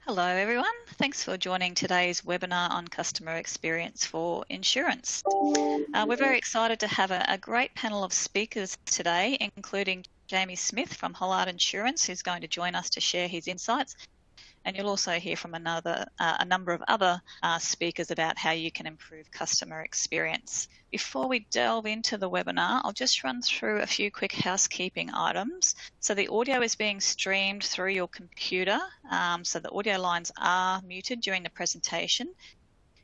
Hello everyone, thanks for joining today's webinar on customer experience for insurance. We're very excited to have a great panel of speakers today, including Jamie Smith from Hollard Insurance, who's going to join us to share his insights. And you'll also hear from a number of other speakers about how you can improve customer experience. Before we delve into the webinar, I'll just run through a few quick housekeeping items. So the audio is being streamed through your computer, so the audio lines are muted during the presentation.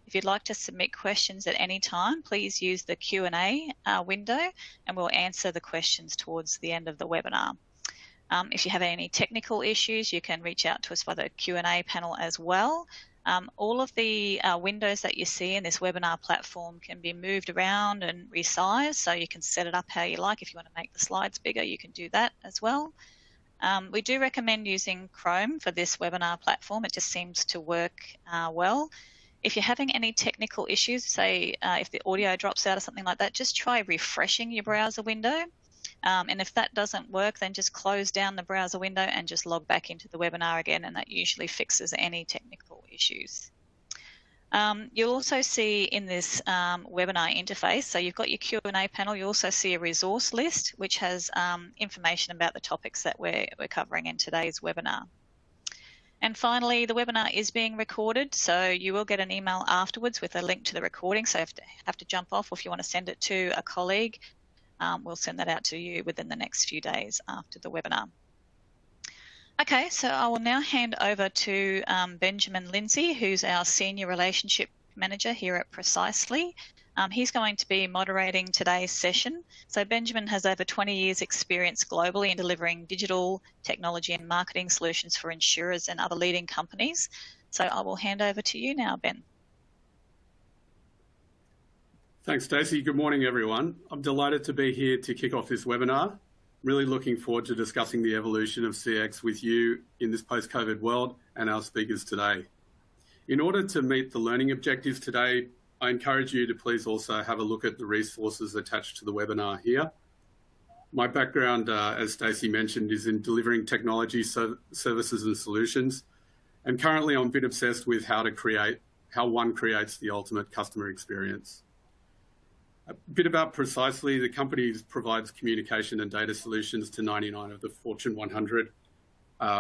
If you'd like to submit questions at any time, please use the Q&A window and we'll answer the questions towards the end of the webinar. If you have any technical issues, you can reach out to us by the Q&A panel as well. All of the windows that you see in this webinar platform can be moved around and resized, so you can set it up how you like. If you want to make the slides bigger, you can do that as well. We do recommend using Chrome for this webinar platform. It just seems to work well. If you're having any technical issues, say if the audio drops out or something like that, just try refreshing your browser window. And if that doesn't work, then just close down the browser window and just log back into the webinar again, and that usually fixes any technical issues. You'll also see in this webinar interface, so you've got your Q&A panel, you also see a resource list which has information about the topics that we're covering in today's webinar. And finally, the webinar is being recorded, so you will get an email afterwards with a link to the recording, so if you have to jump off or if you want to send it to a colleague, we'll send that out to you within the next few days after the webinar. Okay, so I will now hand over to Benjamin Lindsay, who's our Senior Relationship Manager here at Precisely. He's going to be moderating today's session. So Benjamin has over 20 years experience globally in delivering digital technology and marketing solutions for insurers and other leading companies. So I will hand over to you now, Ben. Thanks, Stacey. Good morning, everyone. I'm delighted to be here to kick off this webinar. Really looking forward to discussing the evolution of CX with you in this post-COVID world and our speakers today. In order to meet the learning objectives today, I encourage you to please also have a look at the resources attached to the webinar here. My background, as Stacey mentioned, is in delivering technology services and solutions. And currently I'm a bit obsessed with how one creates the ultimate customer experience. A bit about Precisely, the company provides communication and data solutions to 99 of the Fortune 100.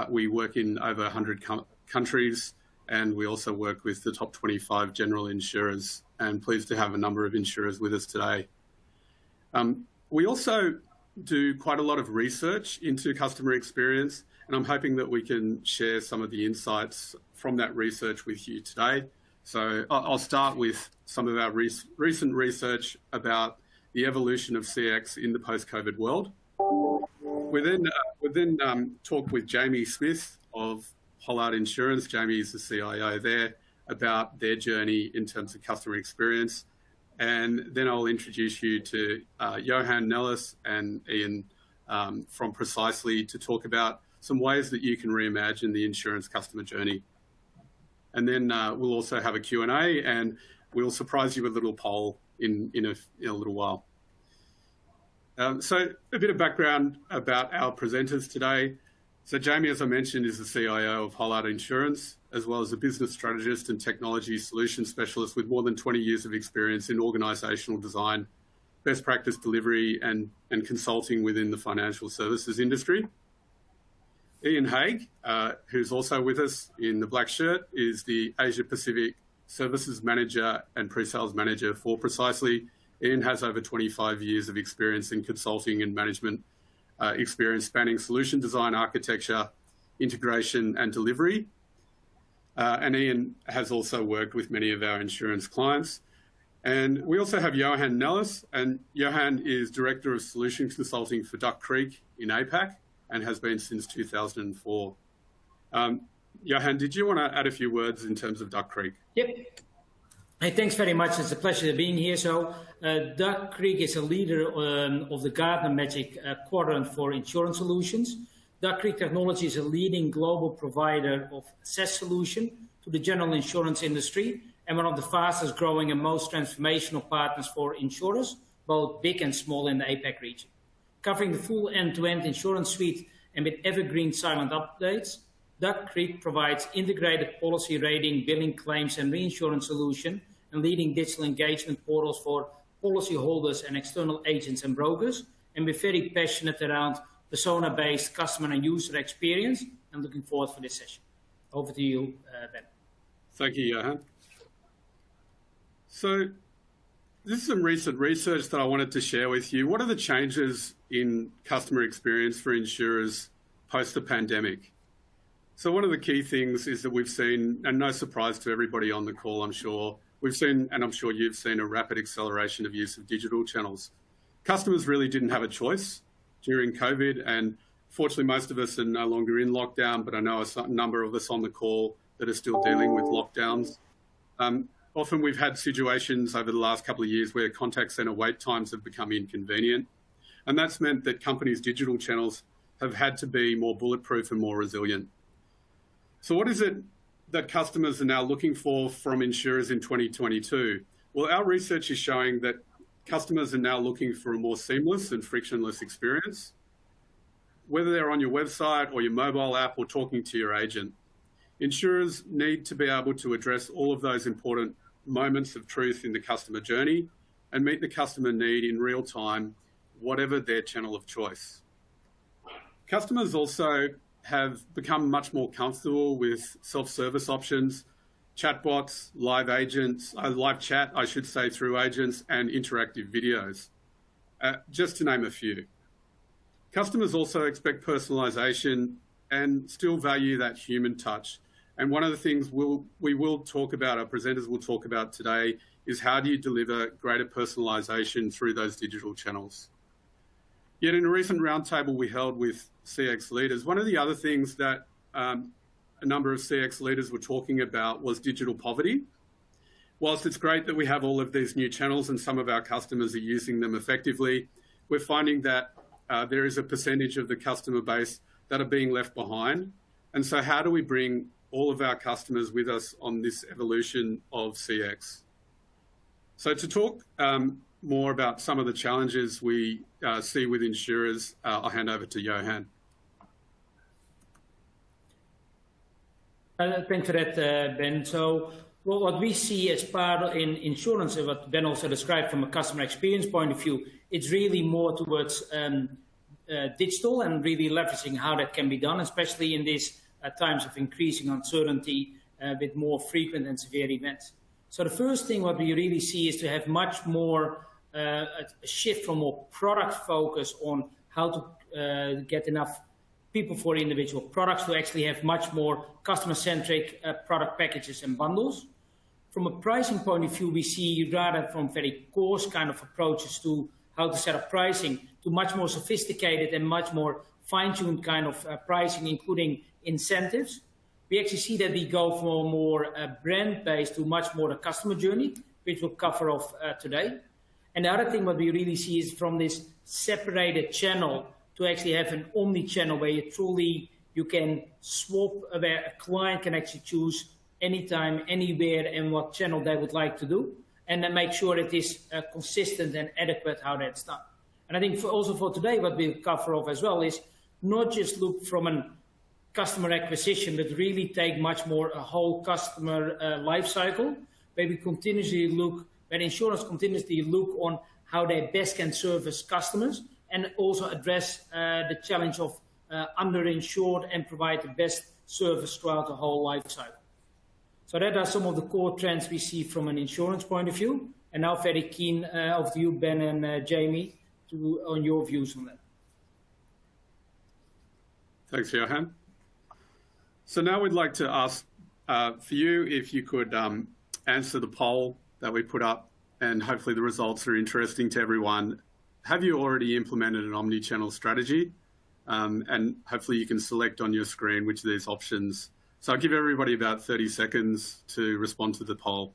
We work in over 100 countries, and we also work with the top 25 general insurers, and pleased to have a number of insurers with us today. We also do quite a lot of research into customer experience, and I'm hoping that we can share some of the insights from that research with you today. So I'll start with some of our recent research about the evolution of CX in the post-COVID world. We'll then talk with Jamie Smith of Hollard Insurance. Jamie is the CIO there, about their journey in terms of customer experience. And then I'll introduce you to Johan Nellis and Ian from Precisely to talk about some ways that you can reimagine the insurance customer journey. And then we'll also have a Q&A, and we'll surprise you with a little poll in a little while. So a bit of background about our presenters today. So Jamie, as I mentioned, is the CIO of Hollard Insurance, as well as a business strategist and technology solution specialist with more than 20 years of experience in organisational design, best practice delivery, and consulting within the financial services industry. Ian Haig, who's also with us in the black shirt, is the Asia Pacific Services Manager and Pre-Sales Manager for Precisely. Ian has over 25 years of experience in consulting and management experience spanning solution design, architecture, integration and delivery. And Ian has also worked with many of our insurance clients. And we also have Johan Nellis, and Johan is Director of Solution Consulting for Duck Creek in APAC, and has been since 2004. Johan, did you want to add a few words in terms of Duck Creek? Yep. Hey, thanks very much. It's a pleasure being here. So Duck Creek is a leader of the Gartner Magic Quadrant for insurance solutions. Duck Creek Technology is a leading global provider of SaaS solution to the general insurance industry, and one of the fastest growing and most transformational partners for insurers, both big and small in the APAC region. Covering the full end-to-end insurance suite and with evergreen silent updates, Duck Creek provides integrated policy rating, billing, claims, and reinsurance solution and leading digital engagement portals for policyholders and external agents and brokers. And we're very passionate around persona-based customer and user experience, and looking forward for this session. Over to you, Ben. Thank you, Johan. So this is some recent research that I wanted to share with you. What are the changes in customer experience for insurers post the pandemic? So one of the key things is that we've seen, and no surprise to everybody on the call, I'm sure, we've seen, and I'm sure you've seen, a rapid acceleration of use of digital channels. Customers really didn't have a choice during COVID, and fortunately most of us are no longer in lockdown, but I know a number of us on the call that are still dealing with lockdowns. Often we've had situations over the last couple of years where contact centre wait times have become inconvenient, and that's meant that companies' digital channels have had to be more bulletproof and more resilient. So what is it that customers are now looking for from insurers in 2022? Well, our research is showing that customers are now looking for a more seamless and frictionless experience, whether they're on your website or your mobile app or talking to your agent. Insurers need to be able to address all of those important moments of truth in the customer journey and meet the customer need in real time, whatever their channel of choice. Customers also have become much more comfortable with self-service options, chatbots, live chat, I should say, through agents, and interactive videos, just to name a few. Customers also expect personalisation and still value that human touch. And one of the things we will talk about, our presenters will talk about today, is how do you deliver greater personalisation through those digital channels. Yet in a recent roundtable we held with CX leaders, one of the other things that a number of CX leaders were talking about was digital poverty. Whilst it's great that we have all of these new channels and some of our customers are using them effectively, we're finding that there is a percentage of the customer base that are being left behind. And so how do we bring all of our customers with us on this evolution of CX? So to talk more about some of the challenges we see with insurers, I'll hand over to Johan. Thanks for that, Ben. So what we see as part in insurance, and what Ben also described from a customer experience point of view, it's really more towards digital and really leveraging how that can be done, especially in these times of increasing uncertainty with more frequent and severe events. So the first thing what we really see is to have much more a shift from more product focus on how to get enough people for individual products to actually have much more customer-centric product packages and bundles. From a pricing point of view, we see rather from very coarse kind of approaches to how to set up pricing to much more sophisticated and much more fine-tuned kind of pricing, including incentives. We actually see that we go from more brand-based to much more a customer journey, which we'll cover off today. And the other thing what we really see is from this separated channel to actually have an omni-channel where you can swap, where a client can actually choose anytime, anywhere, and what channel they would like to do, and then make sure it is consistent and adequate how that's done. And I think also for today, what we'll cover off as well is not just look from a customer acquisition, but really take much more a whole customer life cycle, where we continuously look, where insurance continuously look on how they best can service customers and also address the challenge of underinsured and provide the best service throughout the whole life cycle. So that are some of the core trends we see from an insurance point of view. And now very keen of you, Ben and Jamie, on your views on that. Thanks, Johan. So now we'd like to ask for you if you could answer the poll that we put up, and hopefully the results are interesting to everyone. Have you already implemented an omni-channel strategy? And hopefully you can select on your screen which of these options. So I'll give everybody about 30 seconds to respond to the poll.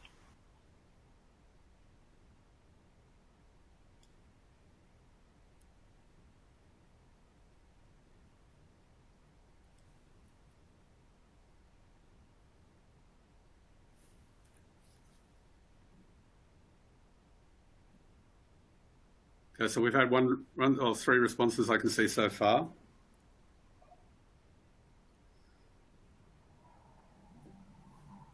Okay, so we've had three responses I can see so far.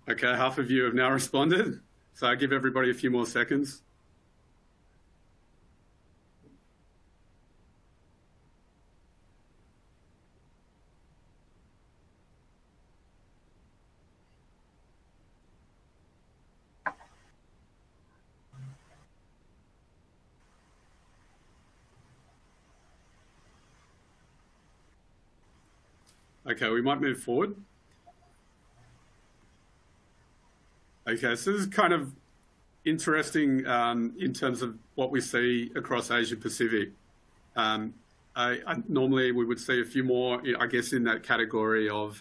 Okay, half of you have now responded. So I'll give everybody a few more seconds. Okay, we might move forward. Okay, so this is kind of interesting in terms of what we see across Asia Pacific. Normally we would see a few more, I guess, in that category of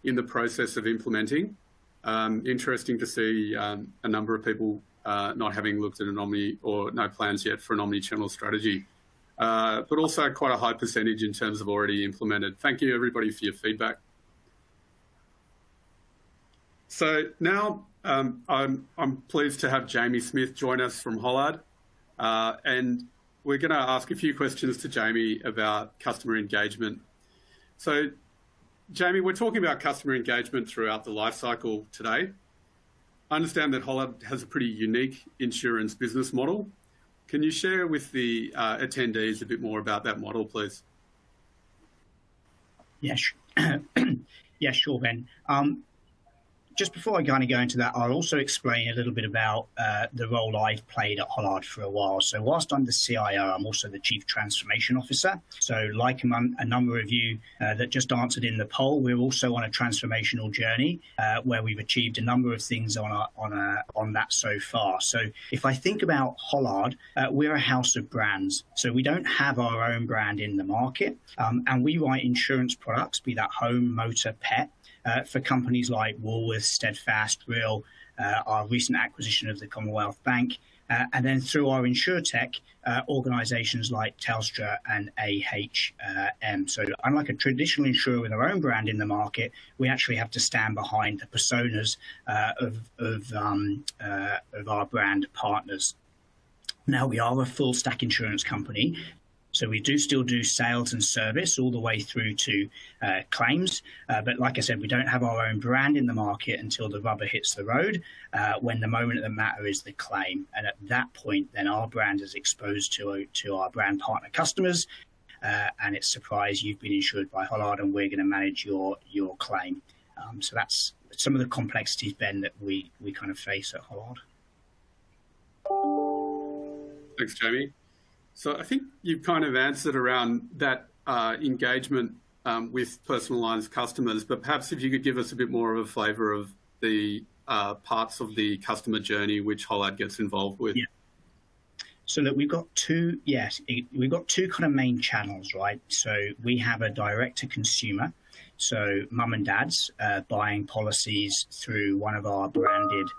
in the process of implementing. Interesting to see a number of people not having looked at an omni or no plans yet for an omni-channel strategy. But also quite a high percentage in terms of already implemented. Thank you, everybody, for your feedback. So now I'm pleased to have Jamie Smith join us from Hollard. And we're going to ask a few questions to Jamie about customer engagement. So, Jamie, we're talking about customer engagement throughout the life cycle today. I understand that Hollard has a pretty unique insurance business model. Can you share with the attendees a bit more about that model, please? Yeah, yeah, sure, Ben. Just before I kind of go into that, I'll also explain a little bit about the role I've played at Hollard for a while. So whilst I'm the CIO, I'm also the Chief Transformation Officer. So like a number of you that just answered in the poll, we're also on a transformational journey where we've achieved a number of things on that so far. So if I think about Hollard, we're a house of brands. So we don't have our own brand in the market, and we write insurance products, be that home, motor, pet, for companies like Woolworths, Steadfast, Real, our recent acquisition of the Commonwealth Bank, and then through our insurtech, organisations like Telstra and AHM. So unlike a traditional insurer with our own brand in the market, we actually have to stand behind the personas of our brand partners. Now, we are a full stack insurance company. So we do still do sales and service all the way through to claims. But like I said, we don't have our own brand in the market until the rubber hits the road, when the moment of the matter is the claim. And at that point, then our brand is exposed to our brand partner customers. And it's surprise, you've been insured by Hollard and we're going to manage your claim. So that's some of the complexities, Ben, that we kind of face at Hollard. Thanks, Jamie. So I think you've kind of answered around that engagement with personal lines customers, but perhaps if you could give us a bit more of a flavour of the parts of the customer journey which Hollard gets involved with. Yeah. So look, we've got two kind of main channels, right? So we have a direct to consumer. So mum and dads buying policies through one of our branded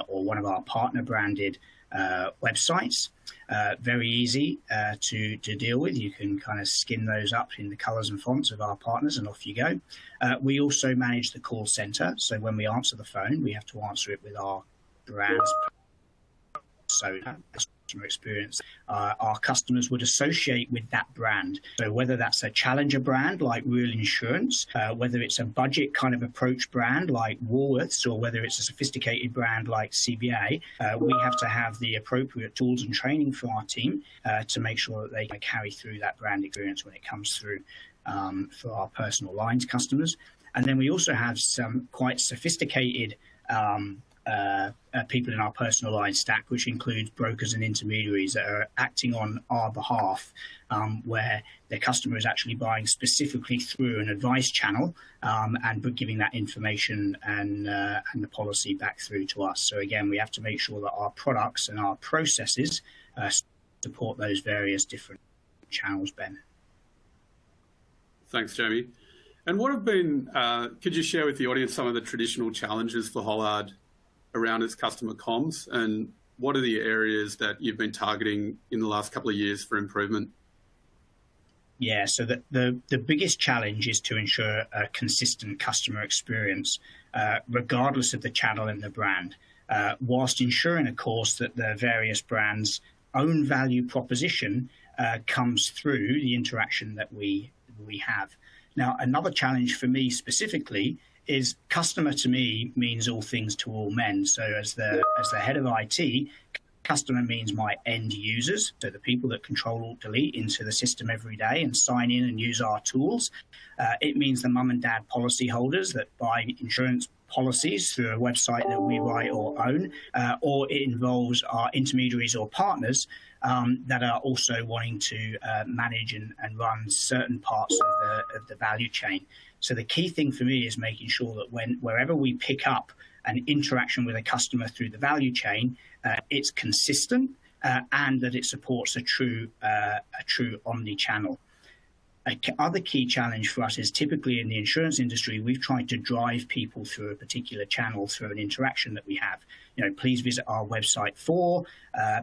or one of our partner branded websites. Very easy to deal with. You can kind of skin those up in the colours and fonts of our partners and off you go. We also manage the call centre. So when we answer the phone, we have to answer it with our brand's persona, customer experience. Our customers would associate with that brand. So whether that's a challenger brand like Real Insurance, whether it's a budget kind of approach brand like Woolworths, or whether it's a sophisticated brand like CBA, we have to have the appropriate tools and training for our team to make sure that they can carry through that brand experience when it comes through for our personal lines customers. And then we also have some quite sophisticated people in our personal line stack, which includes brokers and intermediaries that are acting on our behalf, where their customer is actually buying specifically through an advice channel and giving that information and the policy back through to us. So again, we have to make sure that our products and our processes support those various different channels, Ben. Thanks, Jamie. And what have been, could you share with the audience some of the traditional challenges for Hollard around its customer comms, and what are the areas that you've been targeting in the last couple of years for improvement? Yeah, so the biggest challenge is to ensure a consistent customer experience, regardless of the channel and the brand, whilst ensuring, of course, that the various brands' own value proposition comes through the interaction that we have. Now, another challenge for me specifically is customer to me means all things to all men. So as the head of IT, customer means my end users, so the people that control alt delete into the system every day and sign in and use our tools. It means the mum and dad policy holders that buy insurance policies through a website that we write or own, or it involves our intermediaries or partners that are also wanting to manage and run certain parts of the value chain. So the key thing for me is making sure that wherever we pick up an interaction with a customer through the value chain, it's consistent and that it supports a true omni-channel. Other key challenge for us is typically in the insurance industry, we've tried to drive people through a particular channel through an interaction that we have. You know, please visit our website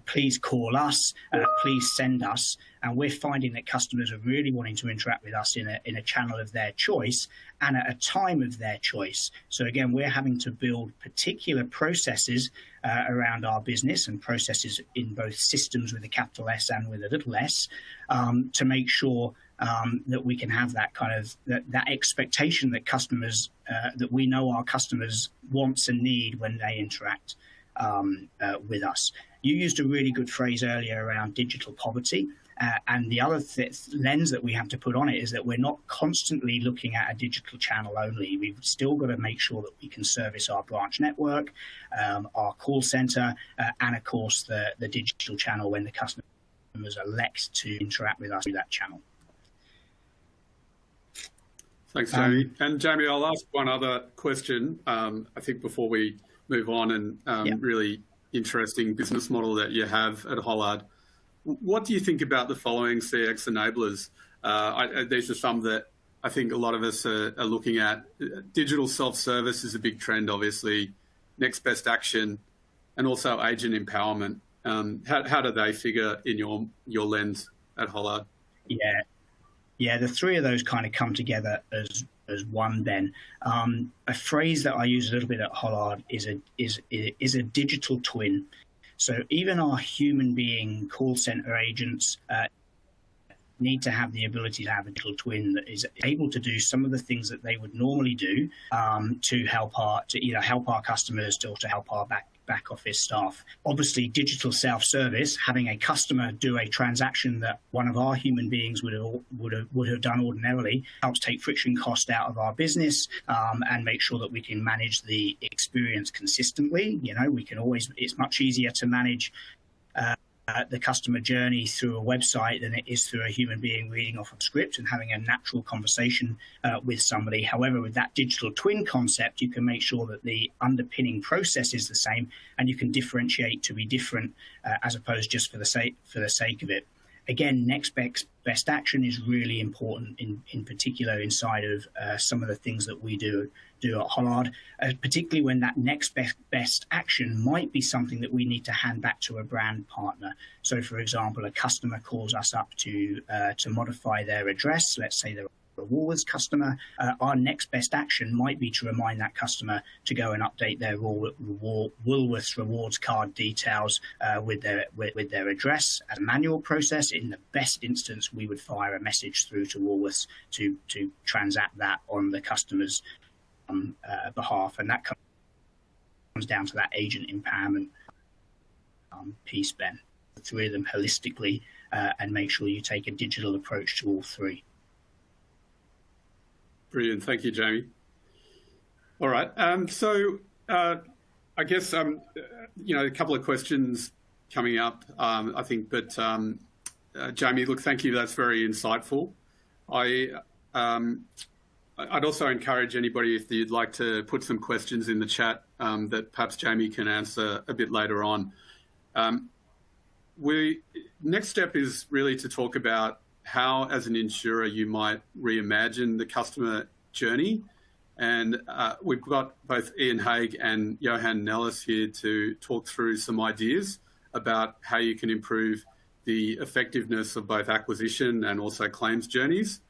please call us, please send us. And we're finding that customers are really wanting to interact with us in a channel of their choice and at a time of their choice. So again, we're having to build particular processes around our business and processes in both systems with a capital S and with a little s to make sure that we can have that kind of that expectation that customers that we know our customers wants and need when they interact with us. You used a really good phrase earlier around digital poverty. And the other lens that we have to put on it is that we're not constantly looking at a digital channel only. We've still got to make sure that we can service our branch network, our call center, and of course the digital channel when the customers elect to interact with us through that channel. Thanks, Jamie. And Jamie, I'll ask one other question, I think, before we move on, and really interesting business model that you have at Hollard. What do you think about the following CX enablers? These are some that I think a lot of us are looking at. Digital self-service is a big trend, obviously. Next best action, and also agent empowerment. How do they figure in your lens at Hollard? Yeah, the three of those kind of come together as one, Ben. A phrase that I use a little bit at Hollard is a digital twin. So even our human being call center agents need to have the ability to have a digital twin that is able to do some of the things that they would normally do to help our customers, or to help our back office staff. Obviously, digital self-service, having a customer do a transaction that one of our human beings would have done ordinarily, helps take friction cost out of our business and make sure that we can manage the experience consistently. You know, it's much easier to manage the customer journey through a website than it is through a human being reading off a script and having a natural conversation with somebody. However, with that digital twin concept, you can make sure that the underpinning process is the same, and you can differentiate to be different as opposed just for the sake of it. Again, next best action is really important in particular inside of some of the things that we do at Hollard, particularly when that next best action might be something that we need to hand back to a brand partner. So, for example, a customer calls us up to modify their address. Let's say they're a Woolworths customer. Our next best action might be to remind that customer to go and update their Woolworths rewards card details with their address. As a manual process, in the best instance, we would fire a message through to Woolworths to transact that on the customer's behalf, and that comes down to that agent empowerment piece, Ben. The three of them holistically, and make sure you take a digital approach to all three. Brilliant. Thank you, Jamie. All right. So I guess, a couple of questions coming up, I think. But Jamie, look, thank you. That's very insightful. I'd also encourage anybody, if you'd like to put some questions in the chat that perhaps Jamie can answer a bit later on. Next step is really to talk about how, as an insurer, you might reimagine the customer journey. And we've got both Ian Haig and Johan Nellis here to talk through some ideas about how you can improve the effectiveness of both acquisition and also claims journeys,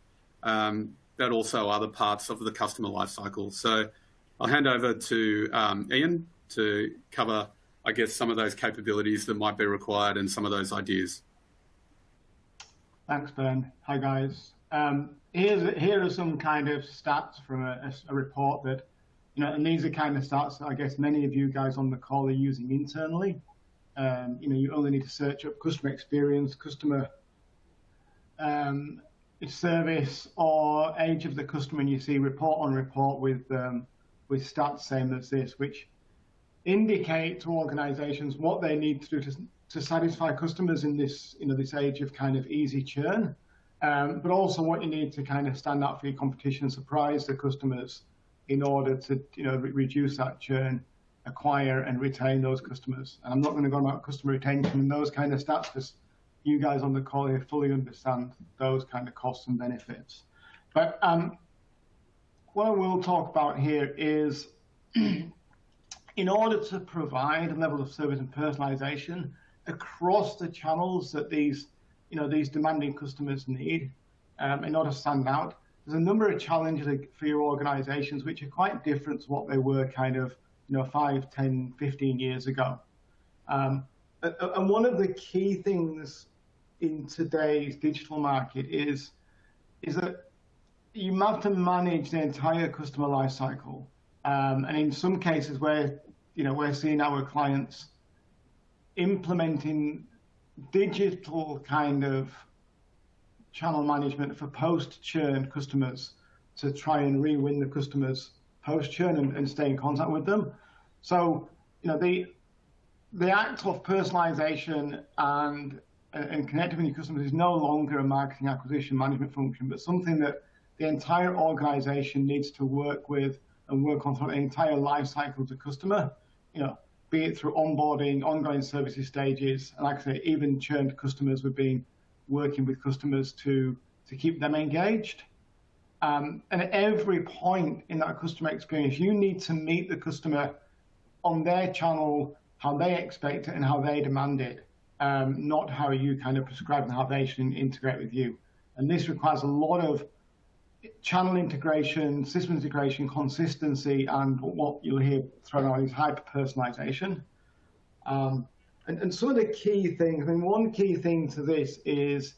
but also other parts of the customer lifecycle. So I'll hand over to Ian to cover, I guess, some of those capabilities that might be required and some of those ideas. Thanks, Ben. Hi, guys. Here are some kind of stats from a report that and these are kind of stats that I guess many of you guys on the call are using internally. You only need to search up customer experience, customer service, or age of the customer, and you see report on report with stats same as this, which indicate to organizations what they need to do to satisfy customers in this, this age of kind of easy churn, but also what you need to kind of stand out for your competition and surprise the customers in order to, reduce that churn, acquire and retain those customers. And I'm not going to go about customer retention and those kind of stats because you guys on the call here fully understand those kind of costs and benefits. But what I will talk about here is in order to provide a level of service and personalization across the channels that these demanding customers need, in order to stand out, there's a number of challenges for your organizations which are quite different to what they were kind of 5, 10, 15 years ago. And one of the key things in today's digital market is that you have to manage the entire customer life cycle. And in some cases where we're seeing our clients implementing digital kind of channel management for post-churn customers to try and re-win the customers post-churn and stay in contact with them. So, the act of personalization and connecting with your customers is no longer a marketing acquisition management function, but something that the entire organization needs to work with and work on throughout the entire life cycle of the customer, be it through onboarding, ongoing services stages, and like I say, even churned customers, we've been working with customers to keep them engaged. And at every point in that customer experience, you need to meet the customer on their channel, how they expect it and how they demand it, not how you kind of prescribe and how they should integrate with you. And this requires a lot of channel integration, system integration, consistency, and what you'll hear thrown out is hyper-personalization. And some of the key things, one key thing to this is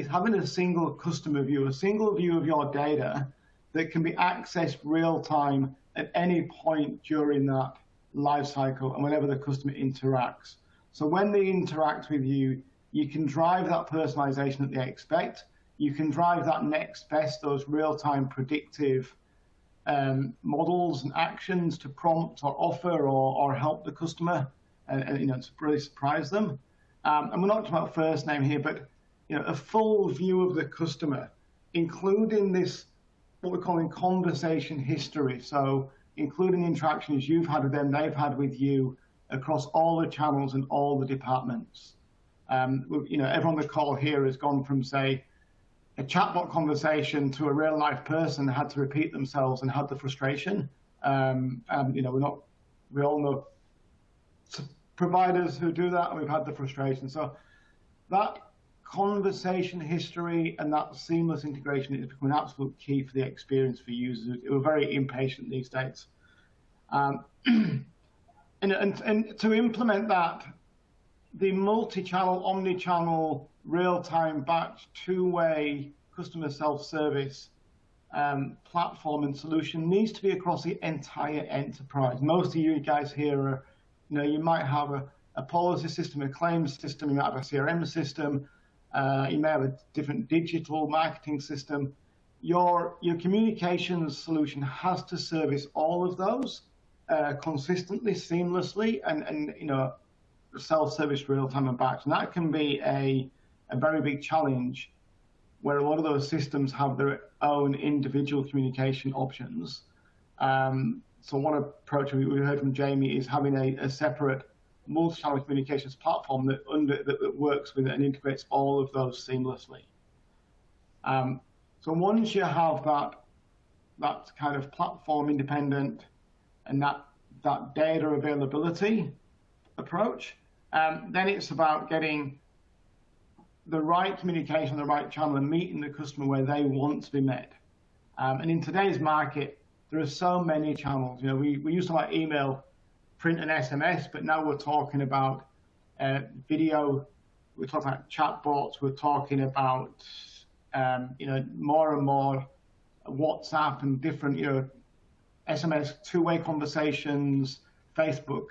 having a single customer view, a single view of your data that can be accessed real time at any point during that life cycle and whenever the customer interacts. So when they interact with you, you can drive that personalization that they expect. You can drive that next best, those real-time predictive models and actions to prompt or offer or help the customer and to really surprise them. And we're not talking about first name here, but a full view of the customer, including this, what we're calling conversation history. So including interactions you've had with them, they've had with you across all the channels and all the departments. Everyone on the call here has gone from, say, a chatbot conversation to a real life person had to repeat themselves and had the frustration. We all know providers who do that, and we've had the frustration. So that conversation history and that seamless integration is becoming an absolute key for the experience for users who are very impatient these days. And to implement that, the multi-channel, omni-channel, real-time batch, two-way customer self-service platform and solution needs to be across the entire enterprise. Most of you guys here are, you might have a policy system, a claims system, you might have a CRM system, you may have a different digital marketing system. Your communications solution has to service all of those consistently, seamlessly, and self-service real-time and batch. And that can be a very big challenge where a lot of those systems have their own individual communication options. So one approach we heard from Jamie is having a separate multi-channel communications platform that works with it and integrates all of those seamlessly. So once you have that kind of platform independent and that data availability approach, then it's about getting the right communication, the right channel, and meeting the customer where they want to be met. And in today's market, there are so many channels. We used to like email, print, and SMS, but now we're talking about video. We're talking about chatbots. We're talking about more and more WhatsApp and different SMS two-way conversations, Facebook,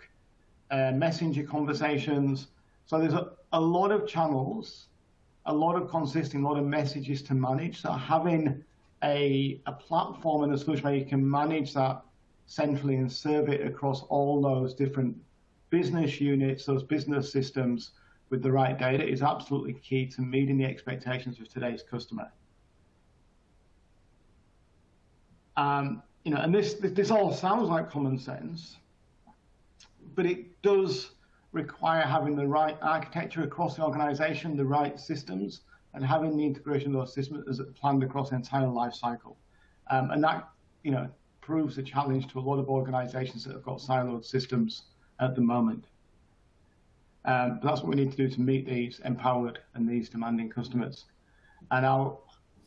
messenger conversations. So there's a lot of channels, a lot of consisting, a lot of messages to manage. So having a platform and a solution where you can manage that centrally and serve it across all those different business units, those business systems with the right data is absolutely key to meeting the expectations of today's customer. You know, and this all sounds like common sense, but it does require having the right architecture across the organization, the right systems, and having the integration of those systems as planned across the entire life cycle. And that, you know, proves a challenge to a lot of organizations that have got siloed systems at the moment. But that's what we need to do to meet these empowered and these demanding customers. And I'll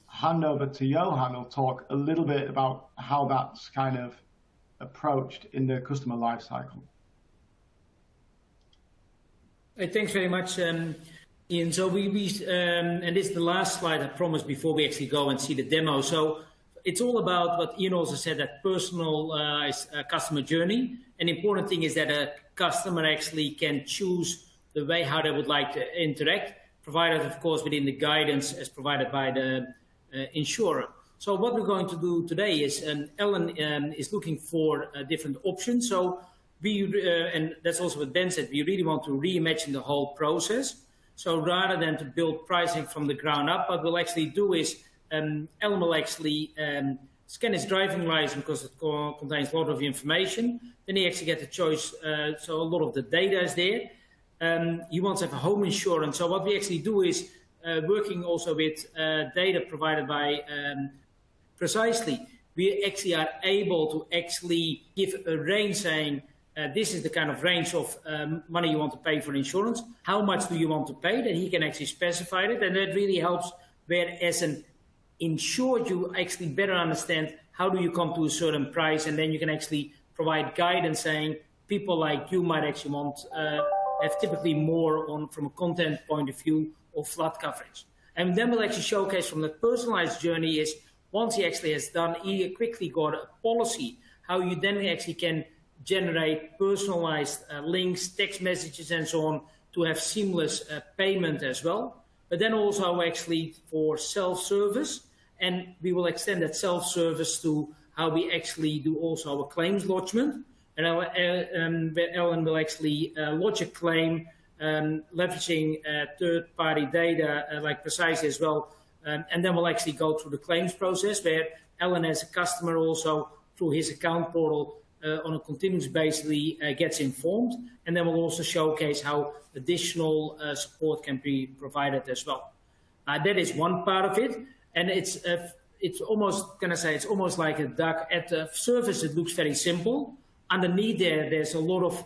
hand over to Johan, who'll talk a little bit about how that's kind of approached in the customer life cycle. Thanks very much, Ian. So and this is the last slide I promised before we actually go and see the demo. So it's all about what Ian also said, that personalized customer journey. An important thing is that a customer actually can choose the way how they would like to interact, provided, of course, within the guidance as provided by the insurer. So what we're going to do today is, Ellen is looking for different options. So and that's also what Ben said, we really want to reimagine the whole process. So rather than to build pricing from the ground up, what we'll actually do is, Ellen will actually scan his driving license because it contains a lot of information. Then he actually gets a choice, so a lot of the data is there. He wants to have a home insurance. So what we actually do is, working also with data provided by Precisely, we actually are able to actually give a range saying, this is the kind of range of money you want to pay for insurance. How much do you want to pay? Then he can actually specify it, and that really helps where as an insured you actually better understand how do you come to a certain price, and then you can actually provide guidance saying people like you might actually want have typically more on from a content point of view or flood coverage. And then we'll actually showcase from the personalized journey is once he actually has done, he quickly got a policy, how you then actually can generate personalized links, text messages and so on to have seamless payment as well. But then also actually for self-service, and we will extend that self-service to how we actually do also our claims lodgement. And Ellen will actually lodge a claim leveraging third-party data like Precisely as well. And then we'll actually go through the claims process where Ellen as a customer also through his account portal on a continuous basis gets informed. And then we'll also showcase how additional support can be provided as well. That is one part of it. And it's almost, can I say, it's almost like a duck. At the surface, it looks very simple. Underneath there's a lot of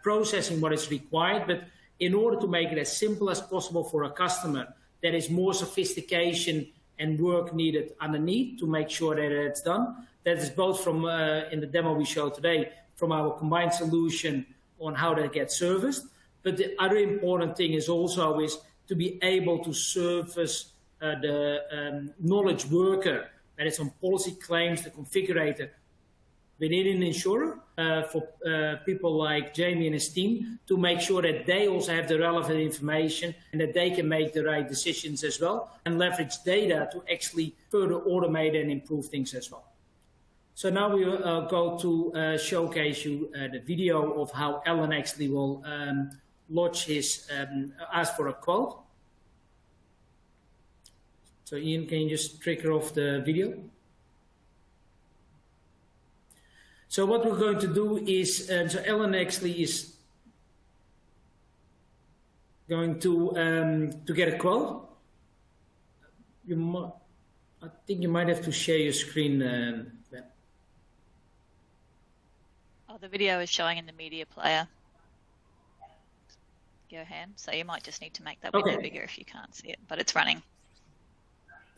processing what is required. But in order to make it as simple as possible for a customer, there is more sophistication and work needed underneath to make sure that it's done. That is both from, in the demo we showed today, from our combined solution on how they get serviced. But the other important thing is also is to be able to service the knowledge worker, that is on policy claims, the configurator within an insurer for people like Jamie and his team to make sure that they also have the relevant information and that they can make the right decisions as well and leverage data to actually further automate and improve things as well. So now we will go to showcase you the video of how Ellen actually will lodge his, ask for a quote. So Ian, can you just trigger off the video? So what we're going to do is, so Ellen actually is going to get a quote. I think you might have to share your screen. Oh, the video is showing in the media player. Johan, so you might just need to make that window bigger if you can't see it, but it's running.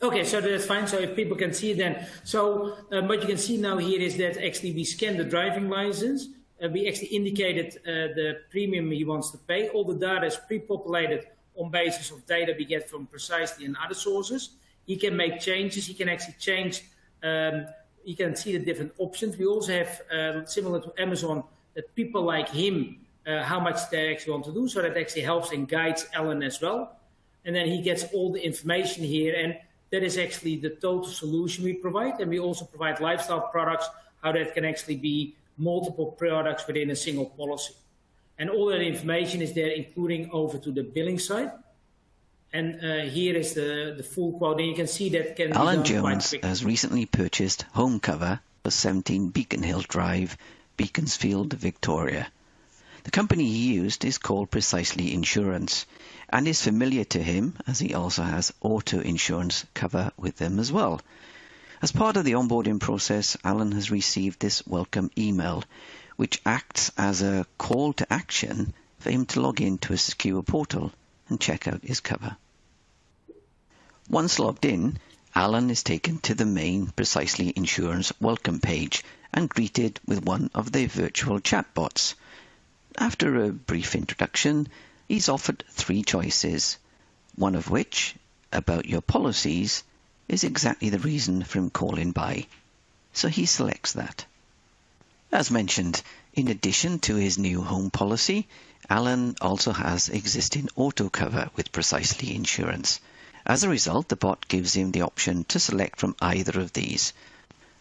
Okay, so that's fine. So if people can see it then. So what you can see now here is that actually we scanned the driving license. We actually indicated the premium he wants to pay. All the data is pre-populated on basis of data we get from Precisely and other sources. He can make changes. He can actually change, you can see the different options. We also have, similar to Amazon, that people like him, how much they actually want to do. So that actually helps and guides Alan as well. And then he gets all the information here. And that is actually the total solution we provide. And we also provide lifestyle products, how that can actually be multiple products within a single policy. And all that information is there, including over to the billing side. And here is the full quote. And you can see that can Alan be done quite Jones quickly. has recently purchased home cover for 17 Beacon Hill Drive, Beaconsfield, Victoria. The company he used is called Precisely Insurance and is familiar to him as he also has auto insurance cover with them as well. As part of the onboarding process, Alan has received this welcome email, which acts as a call to action for him to log into a secure portal and check out his cover. Once logged in, Alan is taken to the main Precisely Insurance welcome page and greeted with one of their virtual chatbots. After a brief introduction, he's offered 3 choices, one of which, about your policies, is exactly the reason for him calling by. So he selects that. As mentioned, in addition to his new home policy, Alan also has existing auto cover with Precisely Insurance. As a result, the bot gives him the option to select from either of these.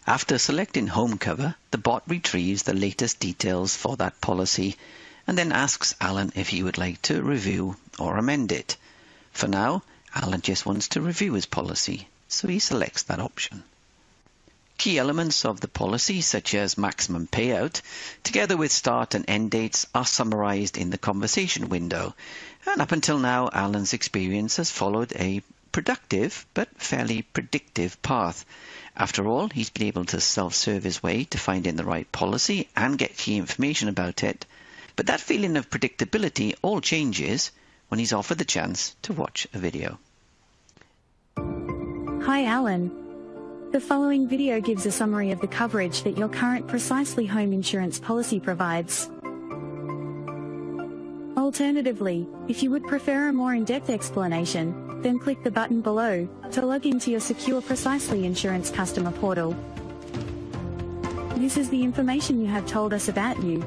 After selecting home cover, the bot retrieves the latest details for that policy and then asks Alan if he would like to review or amend it. For now, Alan just wants to review his policy, so he selects that option. Key elements of the policy, such as maximum payout, together with start and end dates, are summarized in the conversation window. And up until now, Alan's experience has followed a productive but fairly predictive path. After all, he's been able to self-serve his way to finding the right policy and get key information about it. But that feeling of predictability all changes when he's offered the chance to watch a video. Hi Alan. The following video gives a summary of the coverage that your current Precisely home insurance policy provides. Alternatively, if you would prefer a more in-depth explanation, then click the button below to log into your secure Precisely Insurance customer portal. This is the information you have told us about you.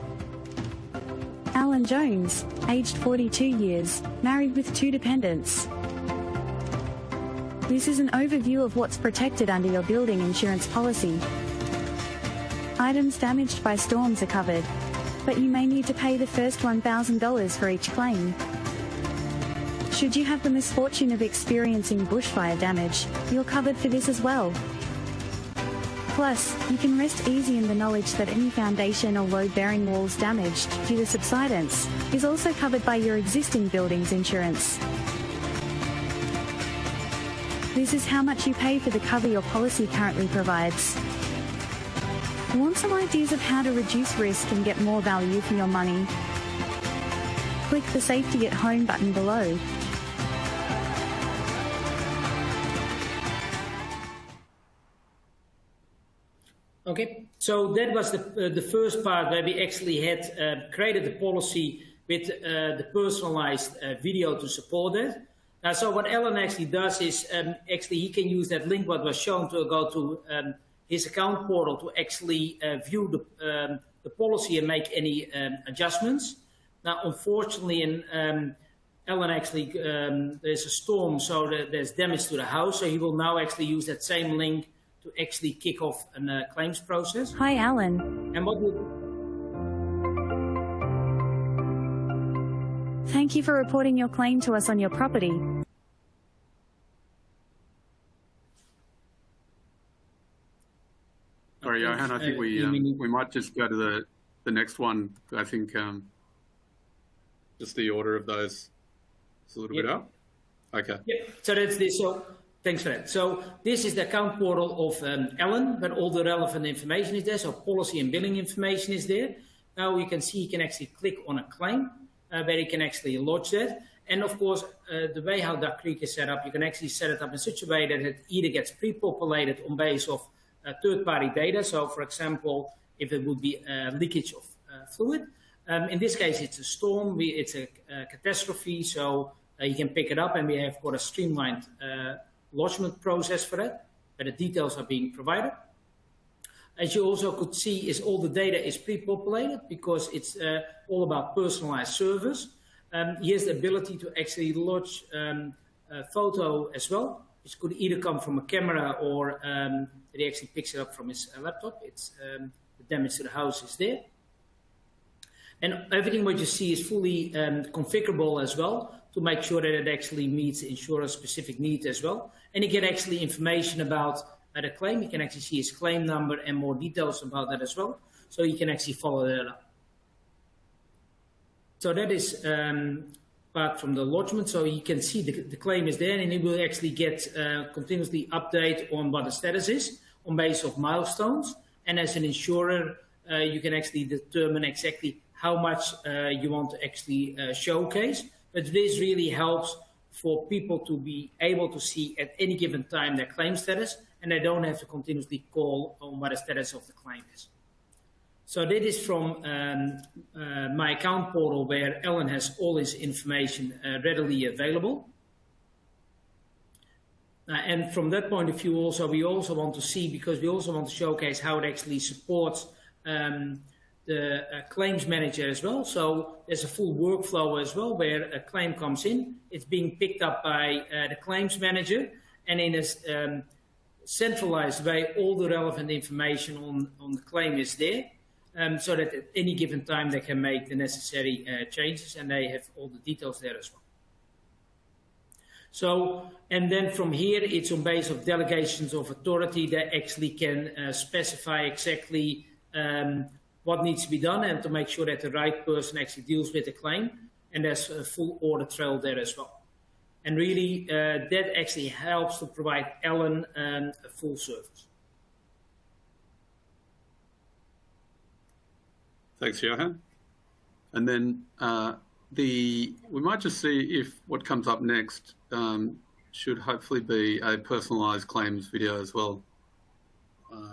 Alan Jones, aged 42 years, married with 2 dependents. This is an overview of what's protected under your building insurance policy. Items damaged by storms are covered, but you may need to pay the first $1,000 for each claim. Should you have the misfortune of experiencing bushfire damage, you're covered for this as well. Plus, you can rest easy in the knowledge that any foundation or load-bearing walls damaged due to subsidence is also covered by your existing building's insurance. This is how much you pay for the cover your policy currently provides. Want some ideas of how to reduce risk and get more value for your money? Click the Safety at Home button below. Okay, so that was the first part where we actually had created the policy with the personalized video to support it. So what Alan actually does is actually he can use that link what was shown to go to his account portal to actually view the policy and make any adjustments. Now, unfortunately, Alan actually, there's a storm, so there's damage to the house, so he will now actually use that same link to actually kick off a claims process. Hi, Alan. And what we... Thank you for reporting your claim to us on your property. Sorry, Johan, I think we might just go to the next one. I think just the order of those is a little bit up. Okay. Yeah, so that's this. So thanks for that. So this is the account portal of Alan, but all the relevant information is there. So policy and billing information is there. Now you can see he can actually click on a claim where he can actually lodge that. And of course, the way how Duck Creek is set up, you can actually set it up in such a way that it either gets pre-populated on base of third-party data. So for example, if it would be leakage of fluid. In this case, it's a storm, it's a catastrophe, so you can pick it up, and we have got a streamlined lodgement process for that, where the details are being provided. As you also could see, is all the data is pre-populated because it's all about personalized service. Here's the ability to actually lodge a photo as well, which could either come from a camera or that he actually picks it up from his laptop. It's the damage to the house is there. And everything what you see is fully configurable as well to make sure that it actually meets the insurer's specific need as well. And you get actually information about the claim. You can actually see his claim number and more details about that as well. So you can actually follow that up. So that is apart from the lodgement. So you can see the claim is there, and it will actually get continuously update on what the status is on base of milestones. And as an insurer, you can actually determine exactly how much you want to actually showcase. But this really helps for people to be able to see at any given time their claim status, and they don't have to continuously call on what the status of the claim is. So that is from my account portal, where Alan has all his information readily available. And from that point of view also, we also want to see, because we also want to showcase how it actually supports the claims manager as well. So there's a full workflow as well, where a claim comes in, it's being picked up by the claims manager, and in a centralized way, all the relevant information on the claim is there, so that at any given time they can make the necessary changes, and they have all the details there as well. So, and then from here, it's on base of delegations of authority that actually can specify exactly what needs to be done, and to make sure that the right person actually deals with the claim. And there's a full audit trail there as well. And really, that actually helps to provide Alan a full service. Thanks, Johan. And then we might just see if what comes up next should hopefully be a personalised claims video as well.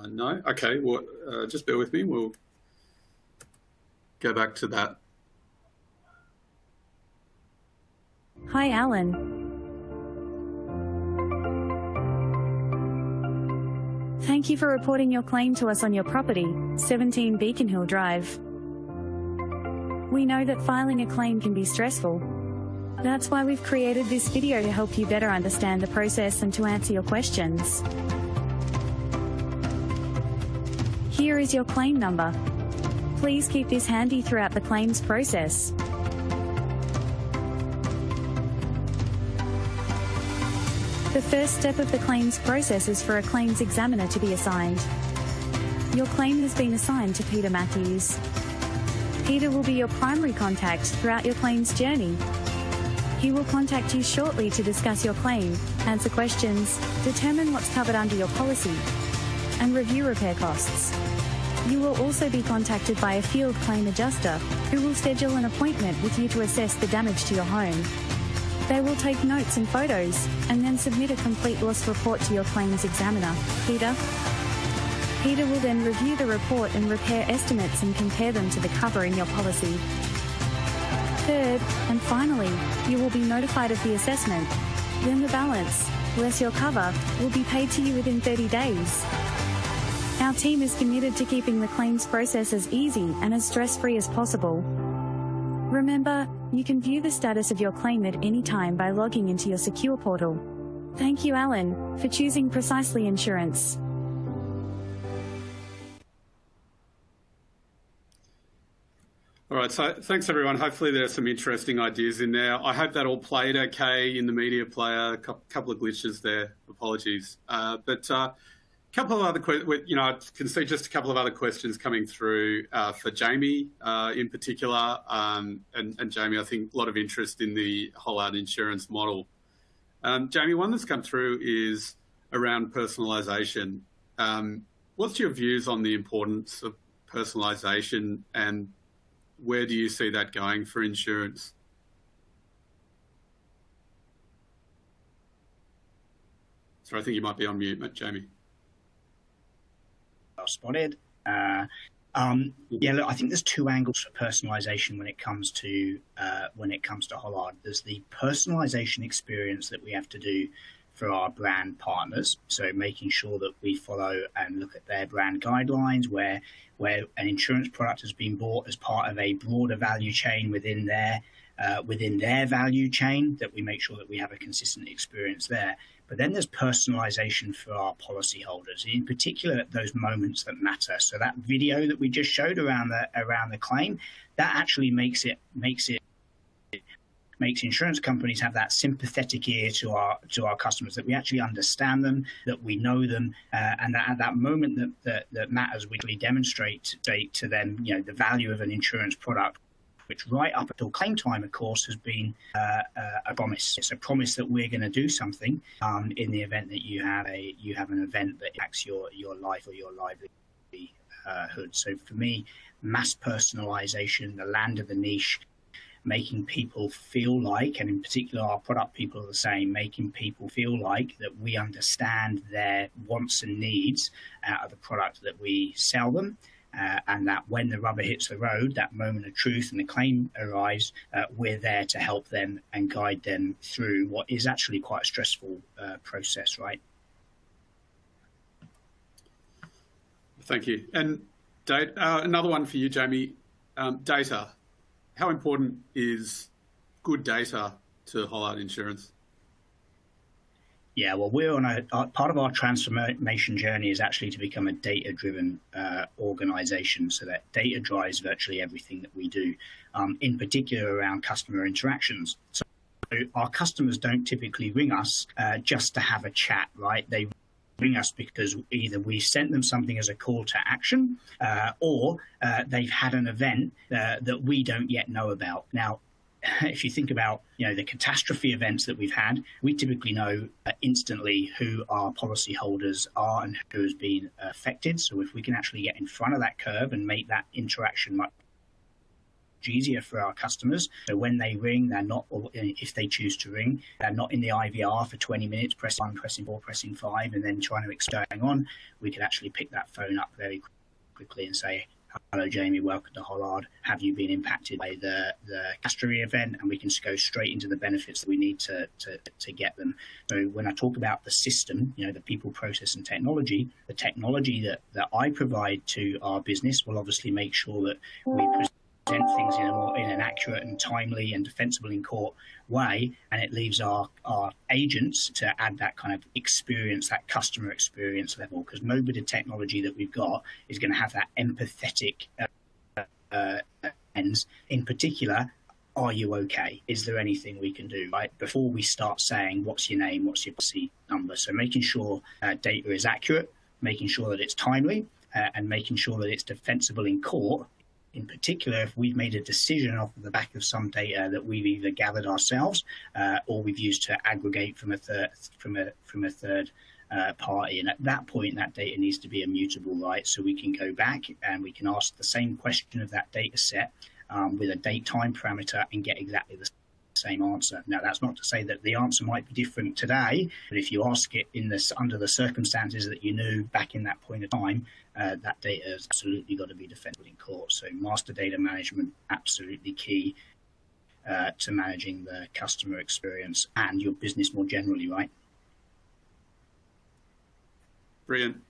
No? Okay, well, just bear with me. We'll go back to that. Hi, Alan. Thank you for reporting your claim to us on your property, 17 Beacon Hill Drive. We know that filing a claim can be stressful. That's why we've created this video to help you better understand the process and to answer your questions. Here is your claim number. Please keep this handy throughout the claims process. The first step of the claims process is for a claims examiner to be assigned. Your claim has been assigned to Peter Matthews. Peter will be your primary contact throughout your claims journey. He will contact you shortly to discuss your claim, answer questions, determine what's covered under your policy, and review repair costs. You will also be contacted by a field claim adjuster, who will schedule an appointment with you to assess the damage to your home. They will take notes and photos, and then submit a complete loss report to your claims examiner, Peter. Peter will then review the report and repair estimates and compare them to the cover in your policy. Third, and finally, you will be notified of the assessment. Then the balance, less your cover, will be paid to you within 30 days. Our team is committed to keeping the claims process as easy and as stress-free as possible. Remember, you can view the status of your claim at any time by logging into your secure portal. Thank you, Alan, for choosing Precisely Insurance. All right, so thanks everyone. Hopefully there's some interesting ideas in there. I hope that all played okay in the media player. A couple of glitches there. Apologies. But a couple of other questions, I can see just a couple of other questions coming through for Jamie in particular. And Jamie, I think a lot of interest in the Hollard Insurance model. Jamie, one that's come through is around personalisation. What's your views on the importance of personalisation, and where do you see that going for insurance? So I think you might be on mute, Jamie. Well spotted. Yeah, look, I think there's two angles for personalisation when it comes to Hollard. There's the personalisation experience that we have to do for our brand partners. So making sure that we follow and look at their brand guidelines, where an insurance product has been bought as part of a broader value chain within their value chain, that we make sure that we have a consistent experience there. But then there's personalization for our policyholders, in particular at those moments that matter. So that video that we just showed around the claim, that actually makes insurance companies have that sympathetic ear to our customers, that we actually understand them, that we know them, and that at that moment that matters, we really demonstrate to them, the value of an insurance product, which right up until claim time, of course, has been a promise. It's a promise that we're going to do something in the event that you have an event that impacts your life or your livelihood. So for me, mass personalization, the land of the niche, making people feel like, and in particular our product people are the same, making people feel like that we understand their wants and needs out of the product that we sell them. And that when the rubber hits the road, that moment of truth and the claim arrives, we're there to help them and guide them through what is actually quite a stressful process, right? Thank you. And another one for you, Jamie. Data. How important is good data to Hollard Insurance? Yeah, well, we're on part of our transformation journey is actually to become a data-driven organization, so that data drives virtually everything that we do, in particular around customer interactions. So our customers don't typically ring us just to have a chat, right? They ring us because either we sent them something as a call to action, or they've had an event that we don't yet know about. Now, if you think about the catastrophe events that we've had, we typically know instantly who our policyholders are and who has been affected. So if we can actually get in front of that curve and make that interaction much easier for our customers, so when they ring, they're not, or if they choose to ring, they're not in the IVR for 20 minutes, pressing 1, pressing 4, pressing 5, and then trying to explain what's going on. We can actually pick that phone up very quickly and say, "Hello, Jamie, welcome to Hollard. Have you been impacted by the catastrophe event?" And we can just go straight into the benefits that we need to get them. So when I talk about the system, the people, process, and technology, the technology that I provide to our business will obviously make sure that we present things in an accurate and timely and defensible in court way, and it leaves our agents to add that kind of experience, that customer experience level, because no bit of technology that we've got is going to have that empathetic lens. In particular, are you okay? Is there anything we can do, right? Before we start saying, what's your name, what's your policy number? So making sure data is accurate, making sure that it's timely, and making sure that it's defensible in court. In particular, if we've made a decision off the back of some data that we've either gathered ourselves or we've used to aggregate from a third party, and at that point, that data needs to be immutable, right? So we can go back and we can ask the same question of that data set with a date time parameter and get exactly the same answer. Now, that's not to say that the answer might be different today, but if you ask it under the circumstances that you knew back in that point of time, that data has absolutely got to be defended in court. So master data management, absolutely key to managing the customer experience and your business more generally, right? Brilliant.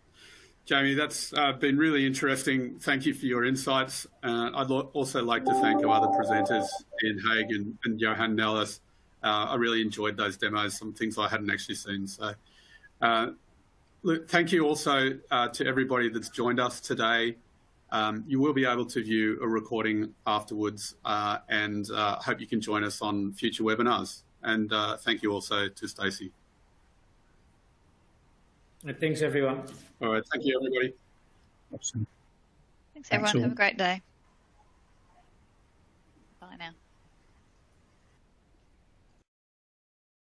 Jamie, that's been really interesting. Thank you for your insights. I'd also like to thank our other presenters, Ian Haig and Johan Nellis. I really enjoyed those demos, some things I hadn't actually seen. So, look, thank you also to everybody that's joined us today. You will be able to view a recording afterwards, and hope you can join us on future webinars. And thank you also to Stacey. Thanks, everyone. All right. Thank you, everybody. Awesome. Thanks, everyone. Have a great day. Bye now.